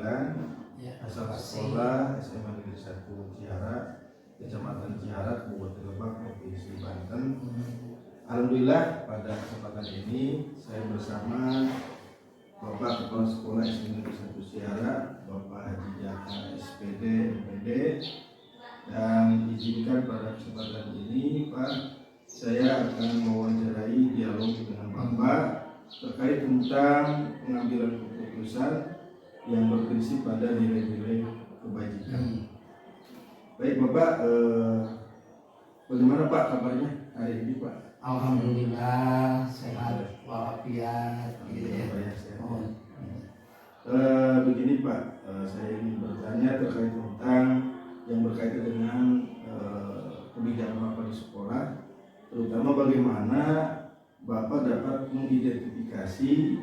Ya, asal sekolah SMA Negeri 1 Ciara, Kecamatan Ciara, Kabupaten Lebak, Provinsi Banten. Alhamdulillah pada kesempatan ini saya bersama Bapak Kepala Sekolah SMA Negeri 1 Ciara, Bapak Haji Jaka SPD MPD, dan izinkan pada kesempatan ini Pak, saya akan mewawancarai dialog dengan Bapak terkait tentang pengambilan keputusan yang berprinsip pada nilai-nilai kebajikan. Baik Bapak, bagaimana Pak kabarnya hari ini Pak? Alhamdulillah sehat walafiat. Begini Pak, saya ingin bertanya terkait tentang yang berkaitan dengan kebijakan Bapak di sekolah, terutama bagaimana Bapak dapat mengidentifikasi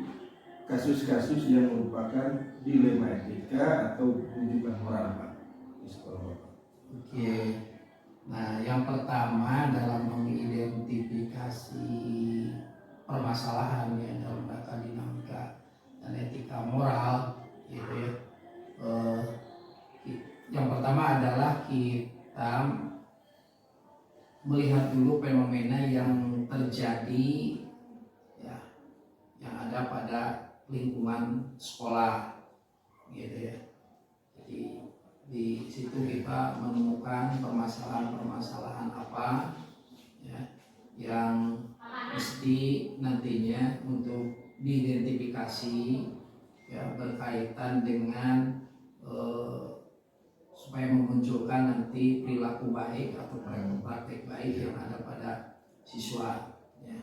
kasus-kasus yang merupakan dilema etika atau rujukan moral Pak di sekolah Bapak. Oke. Nah, yang pertama dalam mengidentifikasi permasalahan ya dalam rangka dinamika dan etika moral, gitu ya. Yang pertama adalah kita melihat dulu fenomena yang terjadi ya, yang ada pada lingkungan sekolah, gitu ya. Jadi di situ kita menemukan permasalahan-permasalahan apa ya, yang mesti nantinya untuk diidentifikasi ya, berkaitan dengan supaya memunculkan nanti perilaku baik atau praktek baik yang ada pada siswa ya.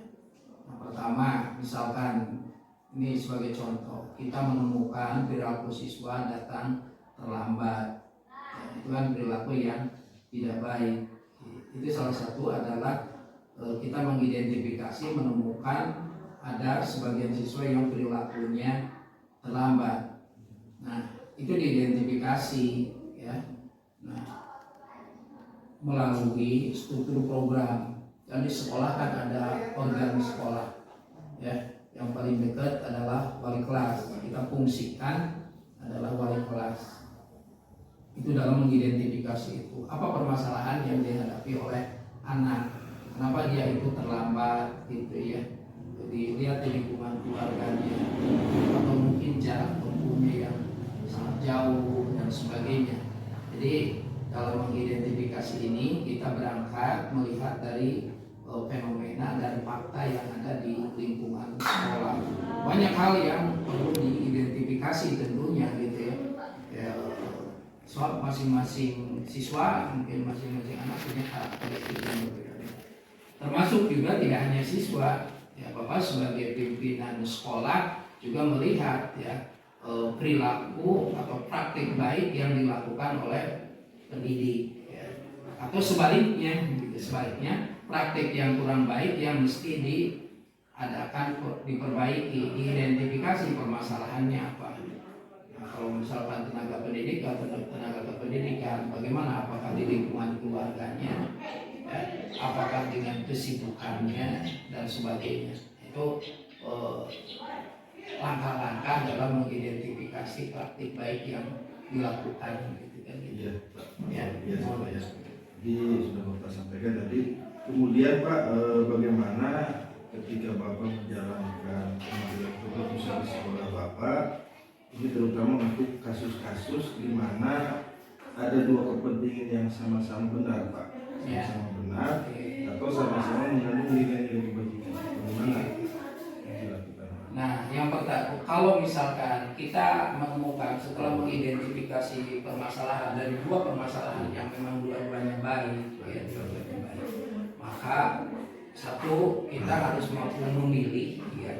Yang pertama, misalkan ini sebagai contoh, kita menemukan perilaku siswa datang terlambat ya, itu kan perilaku yang tidak baik. Itu salah satu adalah kita mengidentifikasi, menemukan ada sebagian siswa yang perilakunya terlambat. Nah, itu diidentifikasi ya. Nah, melalui struktur program. Dan di sekolah kan ada organ sekolah ya. Yang paling dekat adalah wali kelas. Kita fungsikan adalah wali kelas. Itu dalam mengidentifikasi itu apa permasalahan yang dihadapi oleh anak, kenapa dia itu terlambat gitu ya. Jadi lihat di lingkungan keluarganya atau mungkin jarak tempuhnya yang sangat jauh dan sebagainya. Jadi dalam mengidentifikasi ini kita berangkat melihat dari fenomena dan fakta yang ada di lingkungan sekolah. Banyak hal yang perlu diidentifikasi tentunya gitu ya. Soal masing-masing siswa, mungkin masing-masing anak punya karakteristik yang berbeda. Termasuk juga tidak hanya siswa, ya Bapak sebagai pimpinan sekolah juga melihat ya perilaku atau praktik baik yang dilakukan oleh pendidik ya. Atau sebaliknya praktik yang kurang baik yang mesti diadakan, diperbaiki, diidentifikasi permasalahannya apa. Nah, kalau misalkan tenaga kependidikan, bagaimana, apakah di lingkungan keluarganya ya, apakah dengan kesibukannya dan sebagainya. Itu langkah-langkah dalam mengidentifikasi praktik baik yang dilakukan gitu kan gitu. Iya, Pak ya. Jadi sudah Bapak sampaikan tadi. Kemudian Pak, bagaimana ketika Bapak menjalankan pengambilan keputusan di sekolah Bapak, ini terutama untuk kasus-kasus di mana ada dua kepentingan yang sama-sama benar Pak, sama-sama benar atau sama-sama mengandung nilai-nilai kebajikan. Bagaimana yang dilakukan? Nah, yang pertama, kalau misalkan kita menemukan setelah mengidentifikasi permasalahan dari dua permasalahan yang memang dua-duanya baik, ya, maka satu kita harus mampu memilih, ya,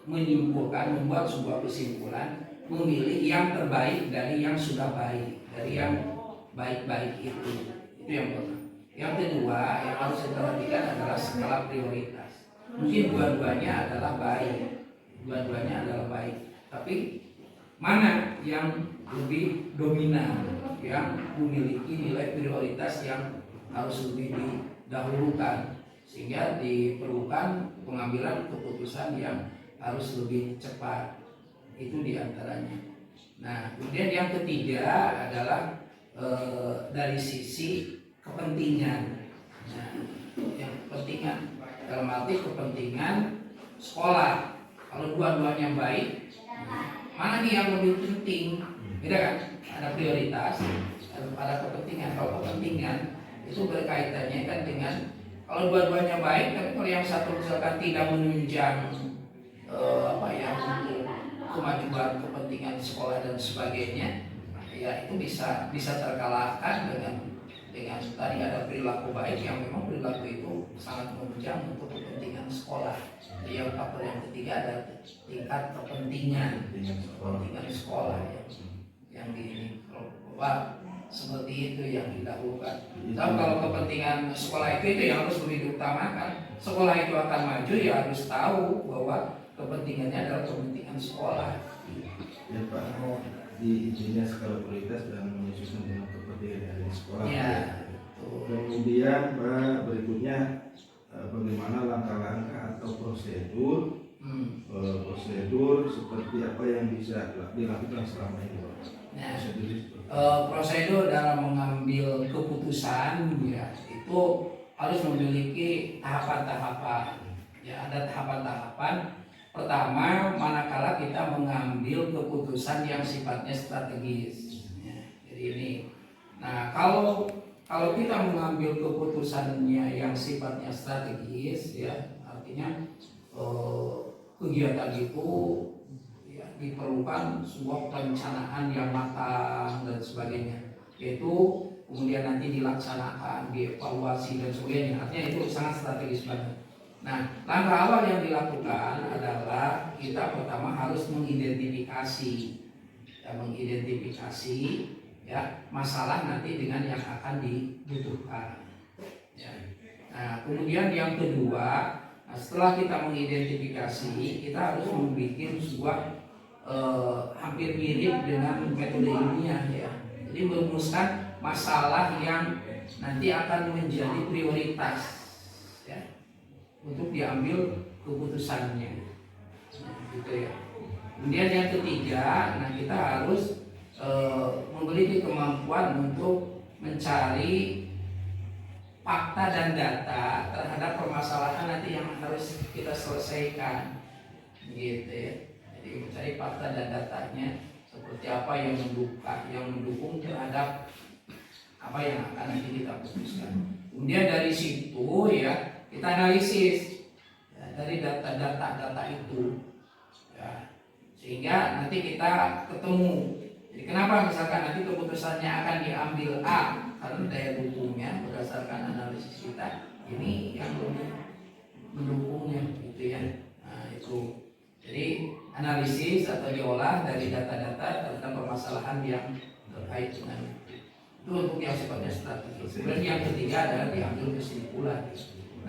menyimpulkan, membuat sebuah kesimpulan, memilih yang terbaik dari yang sudah baik, dari yang baik-baik itu yang pertama. Yang kedua yang harus kita perhatikan adalah skala prioritas. Mungkin dua-duanya adalah baik, tapi mana yang lebih dominan, yang memiliki nilai prioritas yang harus lebih didahulukan, sehingga diperlukan pengambilan keputusan yang harus lebih cepat Itu diantaranya. Nah, kemudian yang ketiga adalah dari sisi kepentingan. Nah, yang kepentingan dalam arti kepentingan sekolah. Kalau dua-duanya baik, mana nih yang lebih penting? Beda kan? Ada prioritas, ada kepentingan. Kalau kepentingan itu berkaitannya kan dengan kalau dua-duanya baik, tapi kalau yang satu misalkan tidak menunjang untuk kemajuan kepentingan sekolah dan sebagainya, ya itu bisa terkalahkan dengan tadi ada perilaku baik yang memang perilaku itu sangat menunjang untuk kepentingan sekolah. Jadi yang faktor yang ketiga ada tingkat kepentingan sekolah yang bahwa seperti itu yang didahulukan. Tapi kalau kepentingan sekolah itu yang harus lebih diutamakan. Sekolah itu akan maju ya harus tahu bahwa kepentingannya adalah kepentingan sekolah. Ya Pak, di izinnya skala prioritas dan menyesuaikan dengan kepentingan dari sekolah. Ya. Kemudian Pak, berikutnya bagaimana langkah-langkah atau prosedur seperti apa yang bisa dilakukan selama ini Pak? Nah, prosedur dalam mengambil keputusan ya itu harus memiliki tahapan-tahapan. Ya, ada tahapan-tahapan. Pertama, manakala kita mengambil keputusan yang sifatnya strategis. Ya, jadi ini. Nah, kalau kita mengambil keputusannya yang sifatnya strategis, ya artinya kegiatan itu ya, diperlukan sebuah perencanaan yang matang dan sebagainya. Yaitu kemudian nanti dilaksanakan, dievaluasi dan sebagainya. Artinya itu sangat strategis banget. Nah, langkah awal yang dilakukan adalah kita pertama harus mengidentifikasi ya masalah nanti dengan yang akan dibutuhkan. Ya. Nah, kemudian yang kedua, setelah kita mengidentifikasi, kita harus membuat sebuah hampir mirip dengan metode ilmiah ya. Jadi merumuskan masalah yang nanti akan menjadi prioritas ya untuk diambil keputusannya. Nah, gitu ya. Kemudian yang ketiga, nah kita harus memiliki kemampuan untuk mencari fakta dan data terhadap permasalahan nanti yang harus kita selesaikan, gitu ya. Jadi mencari fakta dan datanya seperti apa yang mendukung terhadap apa yang akan nanti kita putuskan. Kemudian dari situ ya kita analisis ya, dari data itu, ya, sehingga nanti kita ketemu. Jadi kenapa misalkan nanti keputusannya akan diambil A karena daya dukungnya berdasarkan analisis kita ini yang lebih mendukungnya gitu ya. Nah itu jadi analisis atau diolah dari data-data tentang permasalahan yang terkait dengan itu untuk yang sifatnya strategis. Kemudian yang ketiga adalah diambil kesimpulan.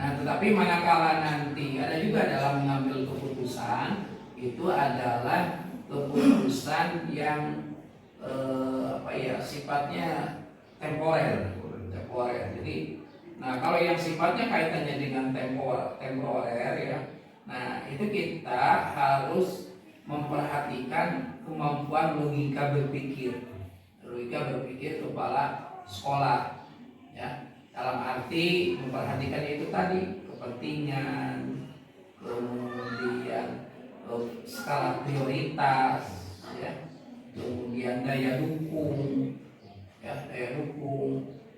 Nah tetapi manakala nanti ada juga dalam mengambil keputusan itu adalah keputusan yang sifatnya temporer. Jadi, nah kalau yang sifatnya kaitannya dengan temporer ya, nah itu kita harus memperhatikan kemampuan logika berpikir kepala sekolah, ya dalam arti memperhatikan itu tadi kepentingan, kemudian skala prioritas, ya. Kemudian daya dukung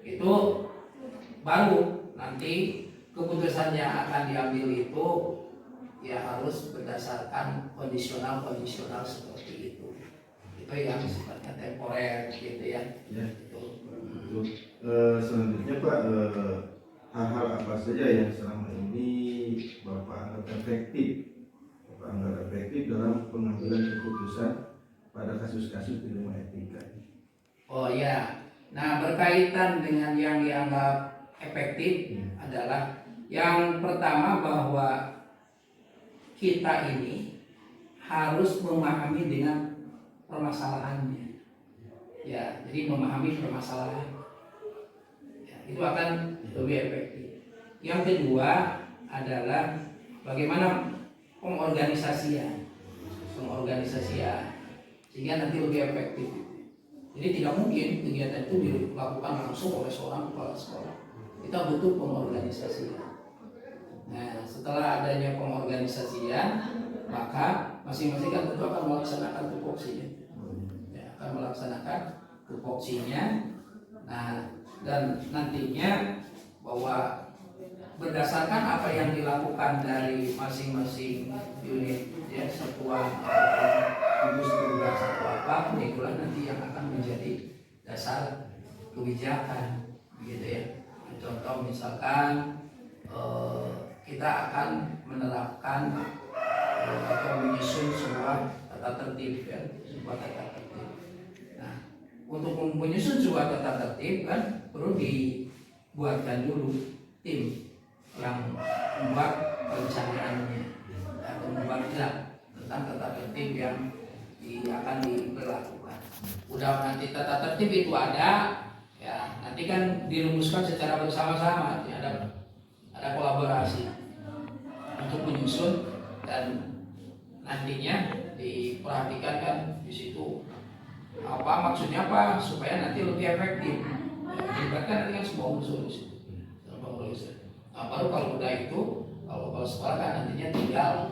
itu baru nanti keputusannya akan diambil itu ya harus berdasarkan kondisional seperti itu yang sifatnya temporer gitu ya. Selanjutnya Pak, hal-hal apa saja yang selama ini Bapak anggap efektif dalam pengambilan keputusan pada kasus-kasus di rumah etika? Oh ya, nah berkaitan dengan yang dianggap efektif adalah yang pertama bahwa kita ini harus memahami dengan permasalahannya. Ya, jadi memahami permasalahan. Ya, itu akan lebih efektif. Yang kedua adalah bagaimana pengorganisasian. pengorganisasian, sehingga nanti lebih efektif. Jadi tidak mungkin kegiatan itu dilakukan langsung oleh seorang kepala sekolah. Kita butuh pengorganisasian. Nah, setelah adanya pengorganisasian, maka masing-masing kan tentu akan melaksanakan tupoksinya. Ya, akan melaksanakan tupoksinya. Nah, dan nantinya bahwa berdasarkan apa yang dilakukan dari masing-masing unit, ya, satuan ataupun gugus tugas atau apa, itulah nanti yang akan menjadi dasar kebijakan, gitu ya. Contoh misalkan kita akan menerapkan atau menyusun sebuah tata tertib, ya, sebuah tata tertib. Nah, untuk menyusun sebuah tata tertib kan perlu dibuatkan dulu tim yang membuat perencanaannya atau membuat draft tentang tata tertib yang akan diberlakukan. Udah nanti tata tertib itu ada, ya nanti kan dirumuskan secara bersama-sama, ya, ada kolaborasi untuk menyusun dan nantinya diperhatikan kan di situ apa maksudnya apa supaya nanti lebih efektif. Dilibatkan nanti kan semua unsur di situ. Nah, baru kalau udah itu, kalau sekolah kan nantinya tinggal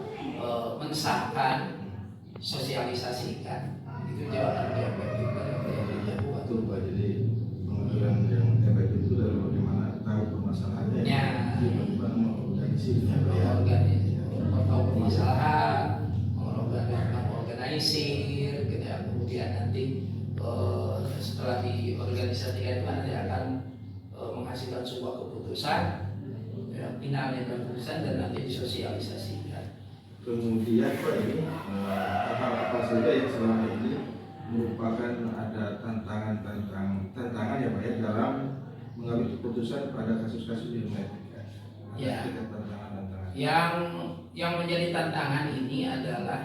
mensahkan, sosialisasikan. Itu jawaban yang efektif dari apa yang dilakukan. Betul Pak, jadi pengambilan yang efektif itu dari bagaimana tahu permasalahannya, ya, bagaimana mengorganisasinya, tahu permasalahan, mengorganisir, gitu ya. Kemudian nanti setelah diorganisasikan itu nanti akan menghasilkan sebuah keputusan, ya, finalnya keputusan dan nanti disosialisasikan. Kemudian Pak, ini apa saja yang selama ini merupakan ada tantangan ya Pak ya dalam mengambil keputusan pada kasus-kasus di rumah etika. Ya. Tantangan-tantangan. Yang menjadi tantangan ini adalah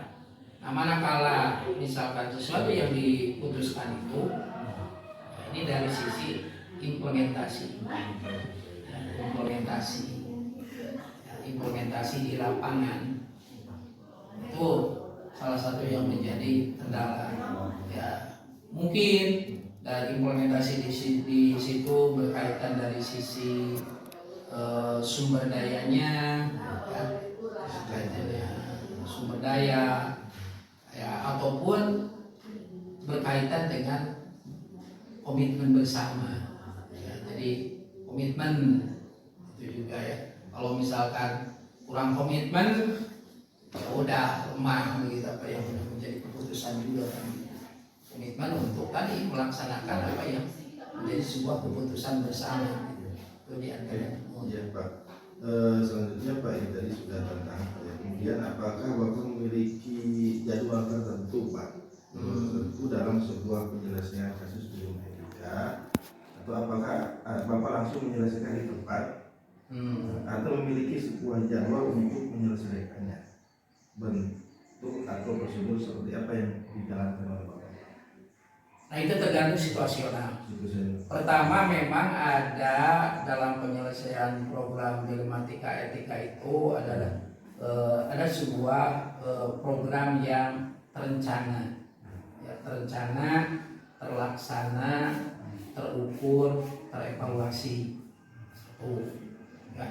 manakala misalkan sesuatu yang diputuskan itu ini dari sisi implementasi di lapangan itu salah satu yang menjadi kendala. Ya, mungkin dari implementasi di situ berkaitan dari sisi sumber dayanya, ya, sumber daya, ya, ataupun berkaitan dengan komitmen bersama. Ya, jadi komitmen itu juga ya. Kalau misalkan kurang komitmen, ya udah lemah begitu apa yang sudah menjadi keputusan juga kan. Komitmen untuk tadi melaksanakan apa yang menjadi sebuah keputusan bersama. Itu diantara. Ya Pak. Selanjutnya Pak, ini tadi sudah tentang ya. Kemudian apakah Bapak memiliki jadwal tertentu Pak tertentu dalam sebuah penyelesaian kasus di rumah etika, atau apakah Bapak langsung menyelesaikan di tempat atau memiliki sebuah jadwal untuk menyelesaikannya, bentuk atau prosedur seperti apa yang dijalankan oleh Bapak? Nah, itu tergantung situasional. Pertama, memang ada dalam penyelesaian program dilematika etika itu ada sebuah program yang terencana, ya, terlaksana, terukur, terevaluasi. Ya.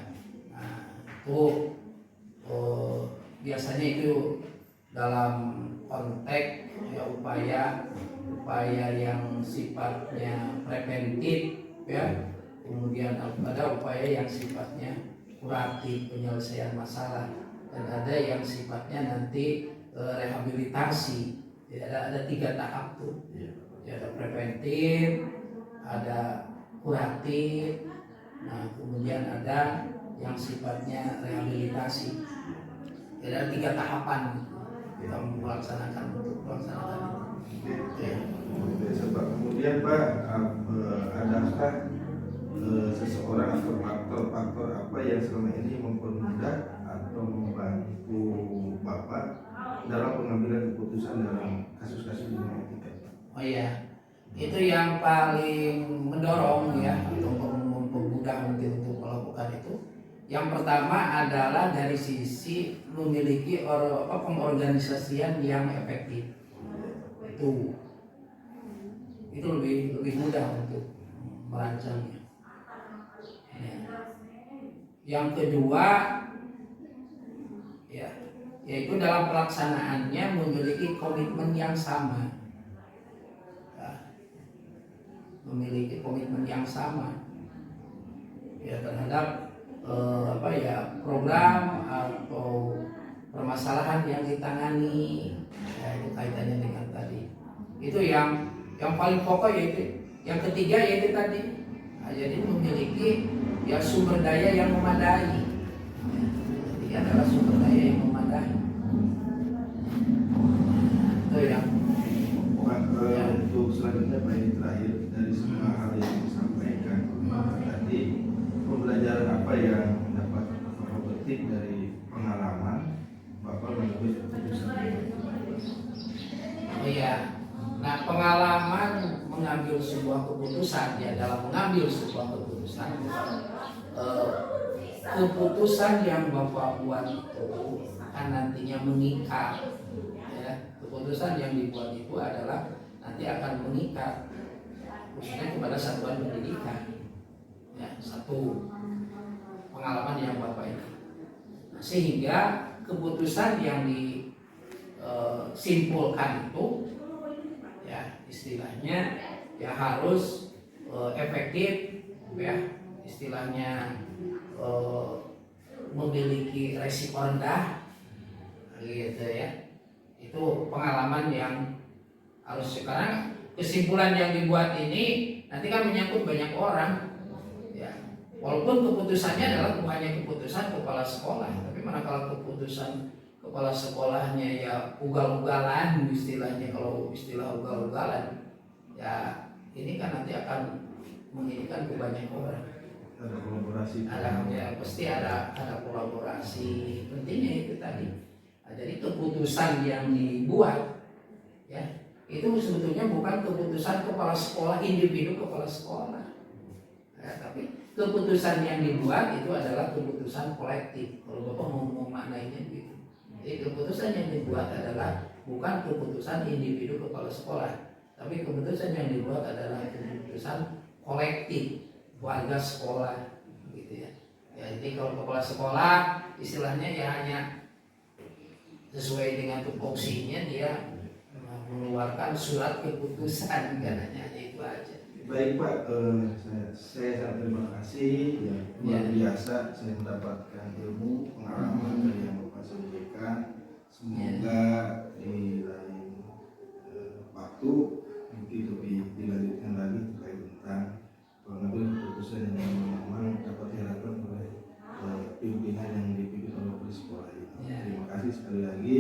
Nah, itu biasanya itu dalam konteks ya upaya yang sifatnya preventif, ya, kemudian ada upaya yang sifatnya kuratif penyelesaian masalah, dan ada yang sifatnya nanti rehabilitasi. Ya, ada 3 tahap tuh, ya, ada preventif, ada kuratif, nah kemudian ada yang sifatnya rehabilitasi. Ya, ada 3 tahapan kita melaksanakan untuk melaksanakan itu. Kemudian Pak, adakah seseorang atau faktor apa yang selama ini mempermudah atau membantu Bapak dalam pengambilan keputusan dalam kasus-kasus di rumah etika? Oh iya, itu yang paling mendorong ya atau mempermudah mungkin untuk melakukan itu Yang pertama adalah dari sisi memiliki pengorganisasian yang efektif. Itu lebih mudah untuk merancangnya. Ya. Yang kedua, ya, yaitu dalam pelaksanaannya memiliki komitmen yang sama. Ya, memiliki komitmen yang sama ya terhadap program atau permasalahan yang ditangani, ya, itu kaitannya dengan tadi. Itu yang paling pokok, yaitu yang ketiga, yaitu tadi. Nah, jadi memiliki ya sumber daya yang memadai. Ya, ketiga adalah sumber daya yang memadai. Itu yang untuk selanjutnya Pak, ini terakhir dari semua hal yang disampaikan tadi, pembelajaran apa yang dapat Bapak petik dari pengalaman Bapak mengambil keputusan? Oh iya, nah pengalaman mengambil sebuah keputusan, ya dalam mengambil sebuah keputusan, keputusan yang Bapak buat itu akan nantinya mengikat. Ya, keputusan yang dibuat itu adalah nanti akan mengikat, khususnya kepada satuan pendidikan. Ya, satu pengalaman yang Bapak ini. Nah, sehingga keputusan yang disimpulkan itu, ya istilahnya ya harus efektif, ya istilahnya memiliki resiko rendah, gitu ya. Itu pengalaman yang harus. Sekarang kesimpulan yang dibuat ini nanti kan menyangkut banyak orang, ya walaupun keputusannya adalah bukannya keputusan kepala sekolah, tapi manakala keputusan kepala sekolahnya ya ugal-ugalan, istilahnya. Kalau istilah ugal-ugalan, ya ini kan nanti akan menginikan ke banyak orang. Ada kolaborasi. Pasti ada kolaborasi. Pentingnya itu tadi. Nah, jadi keputusan yang dibuat, ya itu sebetulnya bukan keputusan kepala sekolah, individu kepala sekolah, ya, tapi keputusan yang dibuat itu adalah keputusan kolektif. Kalau Bapak mau maknainya gitu. Jadi keputusan yang dibuat adalah bukan keputusan individu kepala sekolah, tapi keputusan yang dibuat adalah keputusan kolektif warga sekolah, gitu ya. Ya, jadi kalau kepala sekolah istilahnya ya hanya sesuai dengan tupoksinya dia mengeluarkan surat keputusan, katanya itu aja. Baik Pak, saya sangat terima kasih ya, luar biasa saya mendapatkan ilmu pengalaman dari yang Bapak sampaikan. Semoga di lain waktu mungkin lebih dilanjutkan lagi terkait tentang pengambil keputusan yang memang dapat diharapkan oleh pimpinan yang dipimpin oleh kepala sekolah ini. Terima kasih sekali lagi.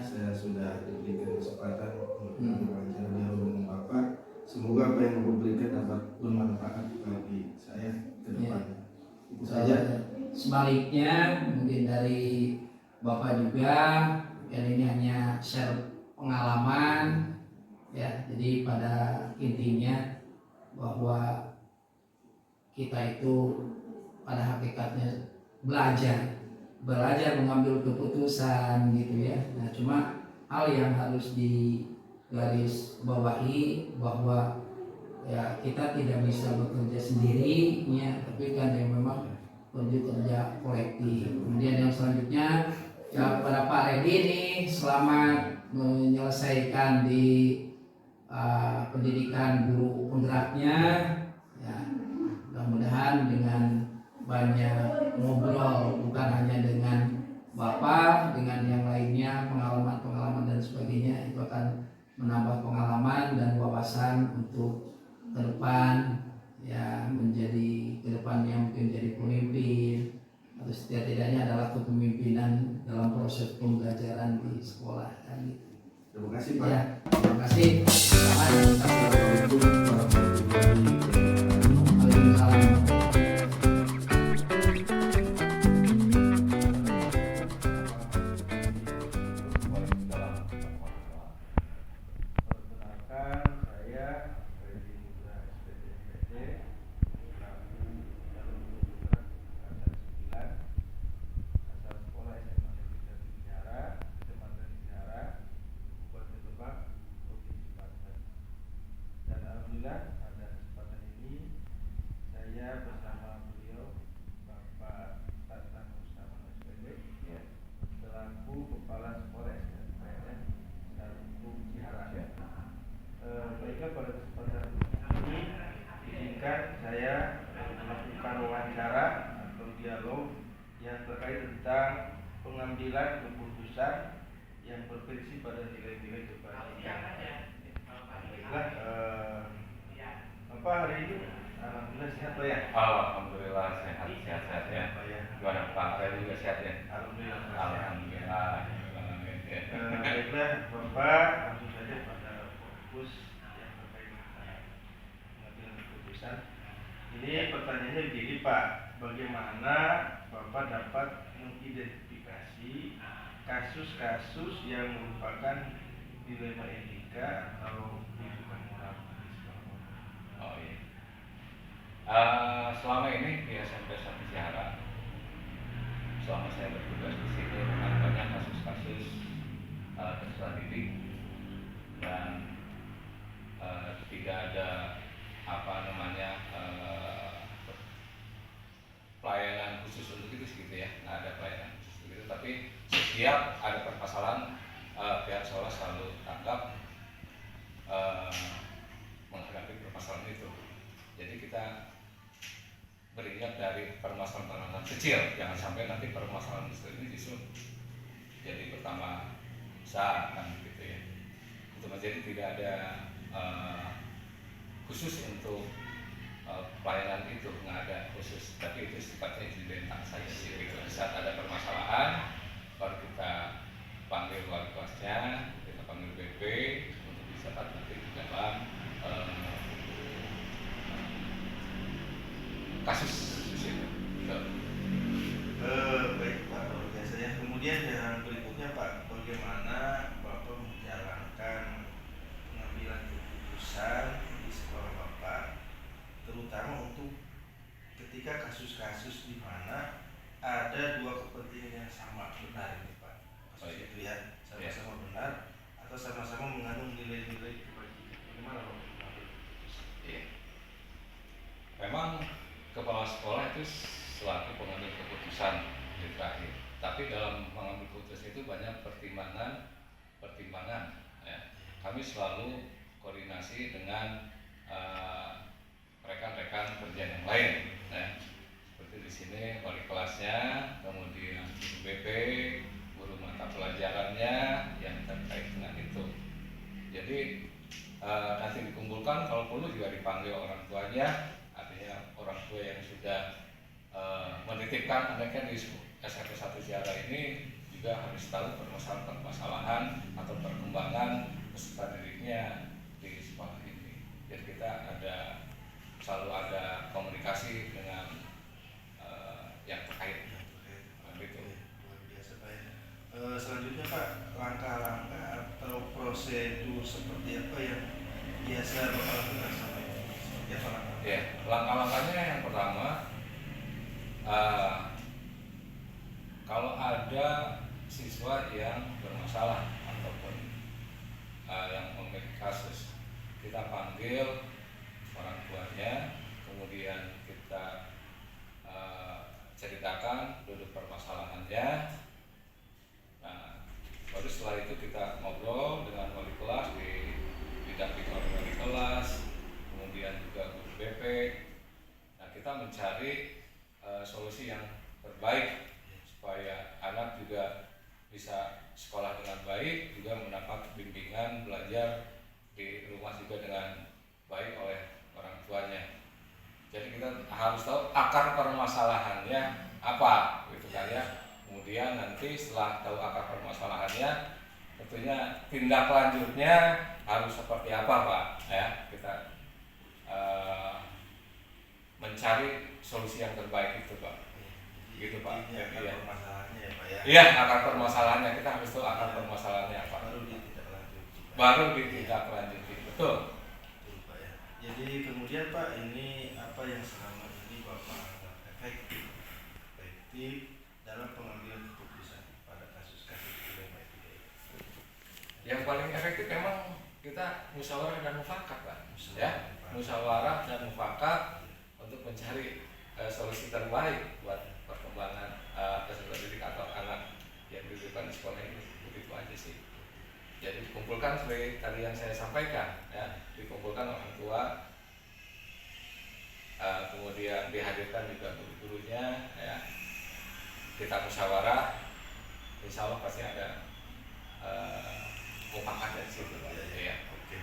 Saya sudah diberikan kesempatan untuk berbicara dengan Bapak. Semoga apa yang Bapak berikan dapat bermanfaat bagi saya ke depannya. Itu saja. Sebaliknya mungkin dari Bapak juga, yang ini hanya share pengalaman, ya. Jadi pada intinya bahwa kita itu pada hakikatnya belajar mengambil keputusan, gitu ya. Nah, cuma hal yang harus digaris bawahi bahwa ya kita tidak bisa bekerja sendirinya, tapi kan yang memang bekerja kolektif. Kemudian yang selanjutnya ya kepada Pak Redi ini, selamat menyelesaikan di pendidikan guru penggeraknya, ya. Mudah-mudahan dengan banyak ngobrol, bukan hanya dengan Bapak, dengan yang lainnya, pengalaman-pengalaman dan sebagainya, itu akan menambah pengalaman dan wawasan untuk ke depan, ya, menjadi ke depan yang mungkin menjadi pemimpin atau setidak-tidaknya adalah kepemimpinan dalam proses pembelajaran di sekolah, kan gitu. Terima kasih Pak. Ya, terima kasih. Assalamualaikum warahmatullahi wabarakatuh. Waalaikumsalam. Saya alhamdulillah pada kesempatan ini saya bersama beliau Bapak Tatang Mustafa SPB selaku Kepala Polres Kampung Cihara. Baiklah, pada kesempatan ini izinkan saya melakukan wawancara atau dialog yang terkait tentang pengambilan keputusan yang berprinsip pada nilai-nilai kebajikan. Baiklah, Bapak hari ini alhamdulillah sehat Pak ya? Alhamdulillah sehat ya. Gimana Pak? Saya juga sehat ya. Alhamdulillah. Baiklah Bapak, langsung saja pada fokus yang terkait dengan pengambilan keputusan. Ini pertanyaannya begini Pak, bagaimana Bapak dapat mengidentifikasi kasus-kasus yang merupakan dilema etika atau kehidupan moral di sekolah? Oh iya. Selama ini di SMP 1 Cihara, selama saya bertugas di sini memang banyak kasus-kasus kesalahan didik dan tidak ada pelayanan khusus untuk itu gitu ya, nggak ada pelayanan khusus untuk itu. Tapi setiap ada permasalahan pihak sekolah selalu tanggap menghadapi permasalahan itu. Jadi kita beringat dari permasalahan kecil, jangan sampai nanti permasalahan besar ini justru jadi pertama besar kan gitu ya. Itu menjadi tidak ada khusus untuk pelayanan itu, nggak ada khusus, tapi itu sifatnya incidental saja sih gitu. Saat ada permasalahan baru kita panggil wali kelasnya, kita panggil BP untuk bisa nanti di dalam kasus itu. Baik Pak, luar biasa ya. Kemudian yang berikutnya Pak, bagaimana Bapak menjalankan pengambilan keputusan di sekolah Bapak, terutama untuk ketika kasus-kasus di mana ada dua kepentingan yang sama benar ini Pak, kasus itu ya, sama-sama benar atau sama-sama mengandung nilai-nilai kebajikan. Bagaimana Bapak mengambil keputusan? Iya. Memang kepala sekolah itu selaku pengambil keputusan di terakhir. Tapi dalam mengambil keputusan itu banyak pertimbangan. Ya. Kami selalu koordinasi dengan rekan-rekan kerja yang lain. Ya. Seperti di sini wali kelasnya, kemudian guru BP, guru mata pelajarannya yang terkait dengan itu. Jadi nanti dikumpulkan, kalau perlu juga dipanggil orang tuanya. Artinya orang tua yang sudah menitipkan anaknya di SMP 1 Cihara ini juga harus tahu permasalahan atau perkembangan peserta didiknya di sekolah ini. Jadi kita selalu ada komunikasi dengan yang terkait. Gitu. Luar biasa Pak ya. Selanjutnya Pak, langkah-langkah atau prosedur seperti apa yang biasa Bapak lakukan sampai ini? Seperti apa langkah? Ya, langkah-langkahnya yang pertama, kalau ada siswa yang bermasalah ataupun yang memiliki kasus, kita panggil orang tuanya, kemudian kita ceritakan duduk permasalahannya. Nah, baru setelah itu kita ngobrol dengan wali kelas, didampingi oleh wali kelas, kemudian juga guru BP. Nah, kita mencari solusi yang terbaik supaya anak juga bisa sekolah dengan baik, juga mendapat bimbingan belajar di rumah juga dengan baik oleh orang tuanya. Jadi kita harus tahu akar permasalahannya apa, gitu kan ya. Kemudian nanti setelah tahu akar permasalahannya, tentunya tindak lanjutnya harus seperti apa Pak? Ya, kita mencari solusi yang terbaik itu Pak. Gitu Pak. Ini akar permasalahannya ya Pak ya. Iya, akar permasalahannya kita harus tahu akar permasalahannya apa. Baru ditindaklanjuti. Betul. Betul Pak ya. Jadi kemudian Pak, ini apa yang selama ini Bapak anggap efektif dalam pengambilan keputusan pada kasus-kasus dilema etika? Yang paling efektif memang kita musyawarah dan mufakat, Pak. Ya, musyawarah dan mufakat untuk mencari solusi terbaik buat perkembangan peserta didik atau anak yang dititipkan di sekolah ini. Begitu aja sih. Jadi dikumpulkan seperti tadi yang saya sampaikan, ya, dikumpulkan orang tua, kemudian dihadirkan juga guru-gurunya, ya, kita musyawarah, insya Allah pasti ada mufakat dari situ, Pak. Ya. Oke.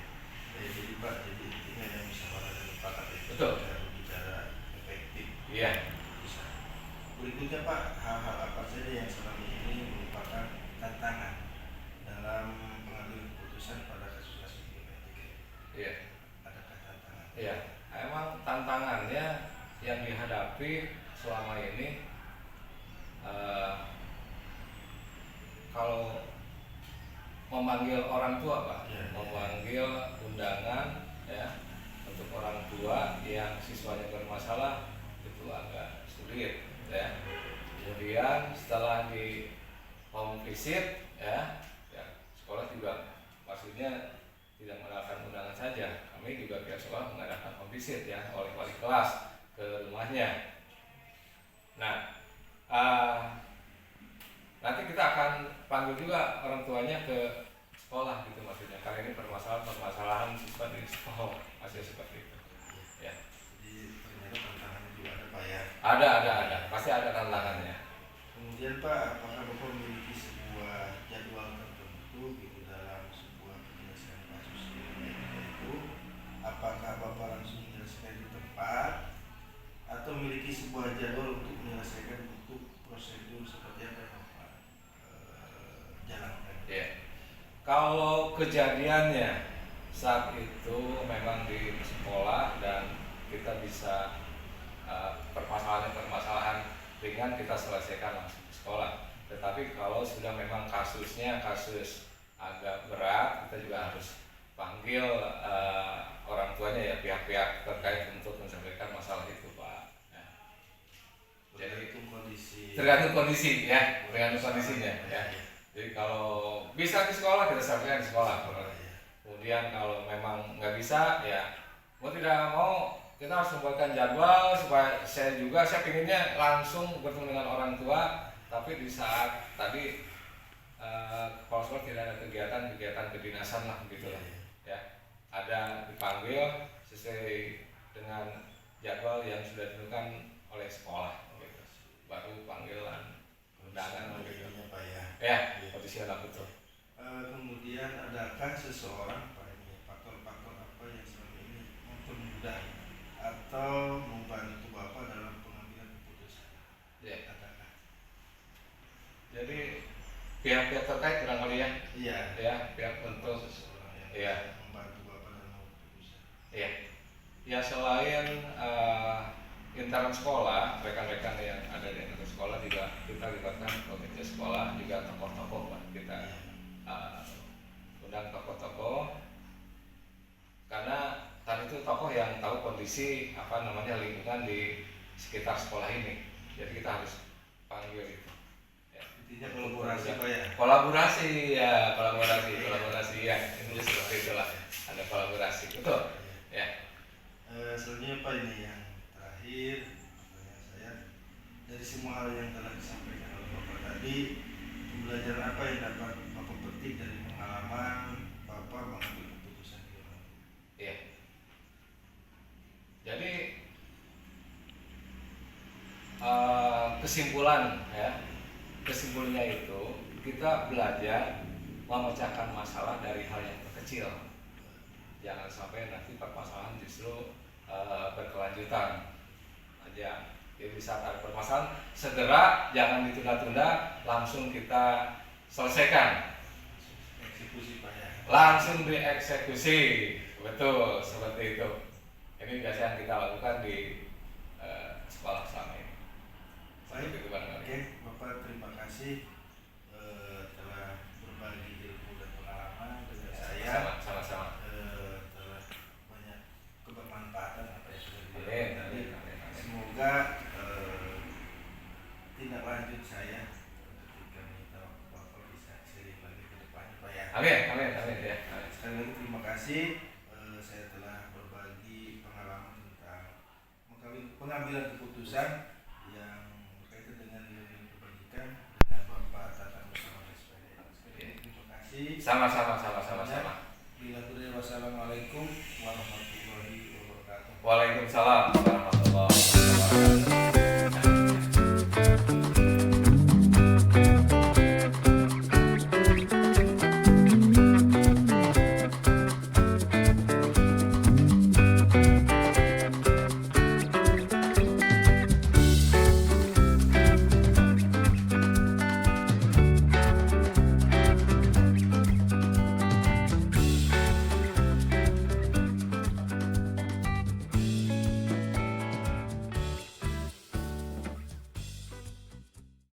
Jadi Pak, jadi intinya yang musyawarah dan mufakat itu Betul. bicara efektif. Iya. Bisa. Berikutnya Pak, hal-hal apa saja yang selama ini merupakan tantangan dalam pengambilan keputusan pada kasus-kasus etika? Iya. Adakah tantangan? Iya. Emang tantangannya yang dihadapi selama ini kalau memanggil orang tua, Pak, Ya. memanggil undangan, ya, untuk orang tua yang siswanya bermasalah itu agak sulit, ya. Kemudian setelah di home visit, ya, sekolah juga maksudnya tidak mengadakan undangan saja, kami juga pihak sekolah mengadakan home visit, ya, oleh wali kelas ke rumahnya. Nah, nanti kita akan panggil juga orang tuanya ke sekolah gitu maksudnya, karena ini permasalahan siswa di sekolah masih seperti itu, ya. Jadi ternyata tantangannya juga ada Pak ya. Ada, pasti ada tantangannya. Kemudian Pak, apakah Bapak memiliki sebuah jadwal tertentu gitu dalam sebuah penyelesaian kasus itu? Apakah Bapak langsung menyelesaikan di tempat atau memiliki sebuah jadwal untuk menyelesaikan bentuk prosedur seperti apa yang Bapak jalankan? Ya. Kalau kejadiannya saat itu memang di sekolah dan kita bisa permasalahan ringan kita selesaikan langsung di sekolah. Tetapi kalau sudah memang kasusnya kasus agak berat, kita juga harus panggil orang tuanya, ya, pihak-pihak terkait untuk menyelesaikan masalah itu, Pak. Ya. Jadi tergantung kondisi, ya, tergantung kondisinya, ya. Jadi kalau bisa di sekolah kita sampaikan di sekolah. Kemudian kalau memang nggak bisa, ya mau tidak mau kita harus membuatkan jadwal supaya saya pinginnya langsung bertemu dengan orang tua, tapi di saat tadi kepala sekolah tidak ada kegiatan kedinasan lah gitu lah, ya, ada dipanggil sesuai dengan jadwal yang sudah ditentukan oleh sekolah gitu. Baru panggilan undangan gitu. Pak ya. Ya, kondisional betul. Kemudian adakah seseorang Pak, ini faktor-faktor apa yang selama ini mempermudah atau membantu Bapak dalam pengambilan keputusan? Ya. Adakah? Jadi pihak-pihak terkait barangkali, ya. Iya. Ya, pihak untuk Seseorang yang iya. membantu Bapak dalam mengambil keputusan. Iya. Ya, selain intern sekolah, rekan-rekan yang ada di internal sekolah juga kita libatkan komite sekolah, juga tokoh-tokoh, Pak. Kita undang tokoh-tokoh karena tadi itu tokoh yang tahu kondisi lingkungan di sekitar sekolah ini. Jadi kita harus panggil itu. Ya. Intinya kolaborasi Pak ya. Kolaborasi ya. Ini seperti itulah. Ada kolaborasi, betul. Ya. Selanjutnya Pak, ini yang terakhir pertanyaan saya, dari semua hal yang telah disampaikan oleh Bapak tadi, pembelajaran apa yang dapat Bapak petik dari pengalaman Bapak mengambil keputusan di orang tua? Iya. Jadi kesimpulannya itu kita belajar memecahkan masalah dari hal yang terkecil. Jangan sampai nanti permasalahan justru berkelanjutan aja. Jadi saat ada permasalahan segera, jangan ditunda-tunda, langsung kita selesaikan. Eksekusi Pak ya. Langsung dieksekusi, betul seperti itu. Ini biasa yang kita lakukan di sekolah selama ini. Baik, Seperti itu, Bang. oke Bapak, terima kasih telah berbagi ilmu dan pengalaman dengan saya. Sama-sama. Telah banyak kebermanfaatan apa yang sudah Amin. diberikan tadi. Semoga tindak lanjut saya ketika minta Bapak bisa sering lagi ke depannya Pak ya. Amin ya. Sekali lagi terima kasih. kasih saya telah berbagi pengalaman tentang pengambilan keputusan yang berkaitan dengan nilai kebajikan dengan Bapak Tata Muslimat SPD. Terima kasih. Sama-sama. Wassalamualaikum warahmatullahi wabarakatuh. Waalaikumsalam warahmatullahi wabarakatuh.